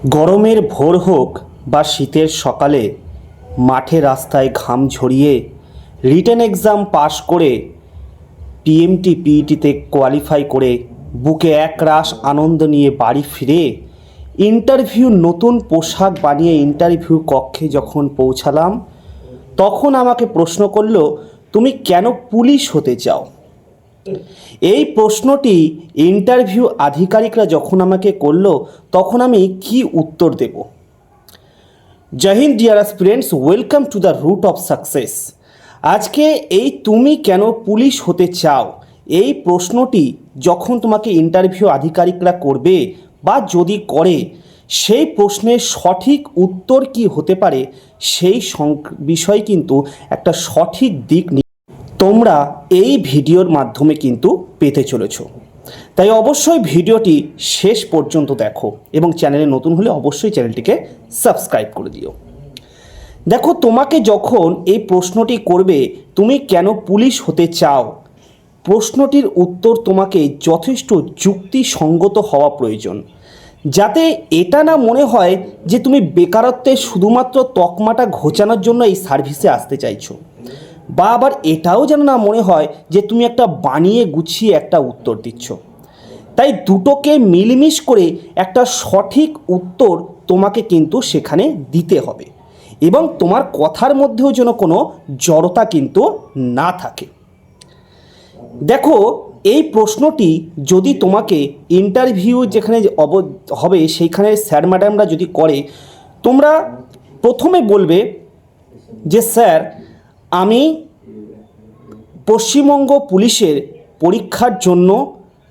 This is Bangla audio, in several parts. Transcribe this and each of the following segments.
গরমের ভোর হোক বা শীতের সকালে মাঠে রাস্তায় ঘাম ঝরিয়ে রিটেন এক্সাম পাশ করে পিএমটি পিইটিতে কোয়ালিফাই করে বুকে একরাশ আনন্দ নিয়ে বাড়ি ফিরে ইন্টারভিউ নতুন পোশাক বানিয়ে ইন্টারভিউ কক্ষে যখন পৌঁছালাম তখন আমাকে প্রশ্ন করলো, তুমি কেন পুলিশ হতে চাও? এই প্রশ্নটি ইন্টারভিউ আধিকারিকরা যখন আমাকে করলো তখন আমি কি উত্তর দেব? জয় Hind dear aspirants, welcome to the route of success. আজকে এই তুমি কেন পুলিশ হতে চাও এই প্রশ্নটি যখন তোমাকে ইন্টারভিউ আধিকারিকরা করবে বা যদি করে, সেই প্রশ্নের সঠিক উত্তর কি হতে পারে সেই বিষয় কিন্তু একটা সঠিক দিক তোমরা এই ভিডিওর মাধ্যমে কিন্তু পেতে চলেছ। তাই অবশ্যই ভিডিওটি শেষ পর্যন্ত দেখো এবং চ্যানেলে নতুন হলে অবশ্যই চ্যানেলটিকে সাবস্ক্রাইব করে দিও। দেখো, তোমাকে যখন এই প্রশ্নটি করবে তুমি কেন পুলিশ হতে চাও, প্রশ্নটির উত্তর তোমাকে যথেষ্ট যুক্তিসঙ্গত হওয়া প্রয়োজন, যাতে এটা না মনে হয় যে তুমি বেকারত্বের শুধুমাত্র তকমাটা ঘোচানোর জন্য এই সার্ভিসে আসতে চাইছো, বা আবার এটাও যেন না মনে হয় যে তুমি একটা বানিয়ে গুছিয়ে একটা উত্তর দিচ্ছ। তাই দুটোকে মিলমিশ করে একটা সঠিক উত্তর তোমাকে কিন্তু সেখানে দিতে হবে এবং তোমার কথার মধ্যেও যেন কোনো জড়তা কিন্তু না থাকে। দেখো, এই প্রশ্নটি যদি তোমাকে ইন্টারভিউ যেখানে হবে সেইখানে স্যার ম্যাডামরা যদি করে, তোমরা প্রথমে বলবে যে স্যার, আমি পশ্চিমবঙ্গ পুলিশের পরীক্ষার জন্য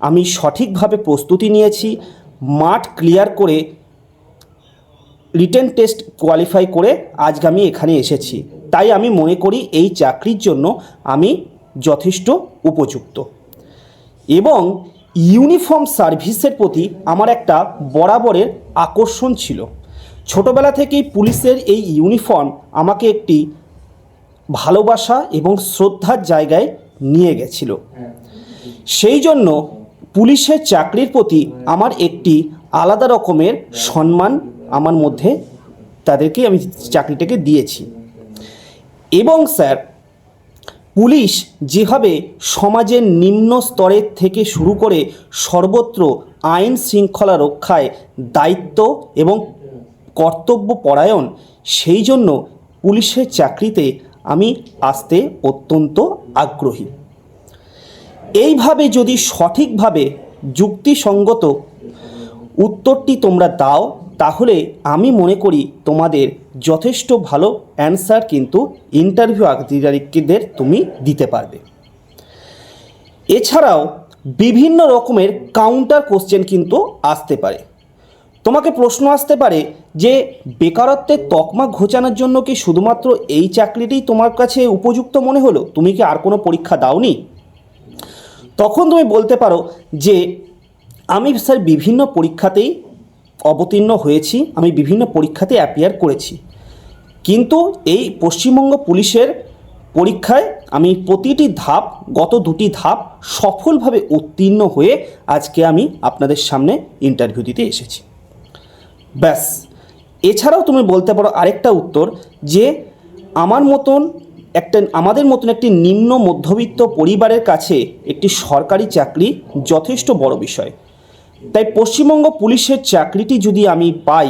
আমি সঠিকভাবে প্রস্তুতি নিয়েছি, মাঠ ক্লিয়ার করে রিটেন টেস্ট কোয়ালিফাই করে আজকে আমি এখানে এসেছি, তাই আমি মনে করি এই চাকরির জন্য আমি যথেষ্ট উপযুক্ত এবং ইউনিফর্ম সার্ভিসের প্রতি আমার একটা বরাবরের আকর্ষণ ছিল। ছোটোবেলা থেকেই পুলিশের এই ইউনিফর্ম আমাকে একটি ভালোবাসা এবং শ্রদ্ধার জায়গায় নিয়ে গেছিল। সেই জন্য পুলিশের চাকরির প্রতি আমার একটি আলাদা রকমের সম্মান আমার মধ্যে, তাদেরকে আমি চাকরিটাকে দিয়েছি। এবং স্যার, পুলিশ যেভাবে সমাজের নিম্ন স্তরের থেকে শুরু করে সর্বত্র আইন শৃঙ্খলা রক্ষায় দায়িত্ব এবং কর্তব্য পরায়ণ, সেই জন্য পুলিশের চাকরিতে আমি আসতে অত্যন্ত আগ্রহী। এইভাবে যদি সঠিকভাবে যুক্তিসঙ্গত উত্তরটি তোমরা দাও তাহলে আমি মনে করি তোমাদের যথেষ্ট ভালো অ্যান্সার কিন্তু ইন্টারভিউ আধিকারিকদের তুমি দিতে পারবে। এছাড়াও বিভিন্ন রকমের কাউন্টার কোশ্চেন কিন্তু আসতে পারে। তোমাকে প্রশ্ন আসতে পারে যে বেকারত্বের তকমা ঘোচানোর জন্য কি শুধুমাত্র এই চাকরিটিই তোমার কাছে উপযুক্ত মনে হলো, তুমি কি আর কোনো পরীক্ষা দাওনি? তখন তুমি বলতে পারো যে আমি স্যার বিভিন্ন পরীক্ষাতেই অবতীর্ণ হয়েছি, আমি বিভিন্ন পরীক্ষাতে অ্যাপিয়ার করেছি, কিন্তু এই পশ্চিমবঙ্গ পুলিশের পরীক্ষায় আমি প্রতিটি ধাপ, গত দুটি ধাপ সফলভাবে উত্তীর্ণ হয়ে আজকে আমি আপনাদের সামনে ইন্টারভিউ দিতে এসেছি। ব্যাস। এছাড়াও তুমি বলতে পারো আরেকটা উত্তর যে আমাদের মতন একটি নিম্ন মধ্যবিত্ত পরিবারের কাছে একটি সরকারি চাকরি যথেষ্ট বড় বিষয়, তাই পশ্চিমবঙ্গ পুলিশের চাকরিটি যদি আমি পাই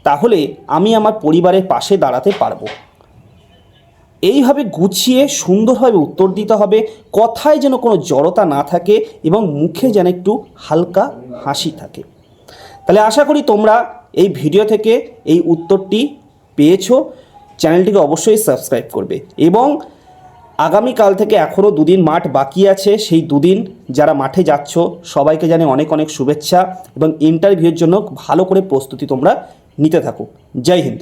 তাহলে আমি আমার পরিবারের পাশে দাঁড়াতে পারবো। এইভাবে গুছিয়ে সুন্দরভাবে উত্তর দিতে হবে, কথায় যেন কোনো জড়তা না থাকে এবং মুখে যেন একটু হালকা হাসি থাকে। তাহলে আশা করি তোমরা এই ভিডিও থেকে এই উত্তরটি পেয়েছো। চ্যানেলটিকে অবশ্যই সাবস্ক্রাইব করবে এবং আগামীকাল থেকে এখনও দুদিন মাঠ বাকি আছে, সেই দুদিন যারা মাঠে যাচ্ছ সবাইকে জানাই অনেক অনেক শুভেচ্ছা এবং ইন্টারভিউর জন্য ভালো করে প্রস্তুতি তোমরা নিতে থাকো। জয় হিন্দ।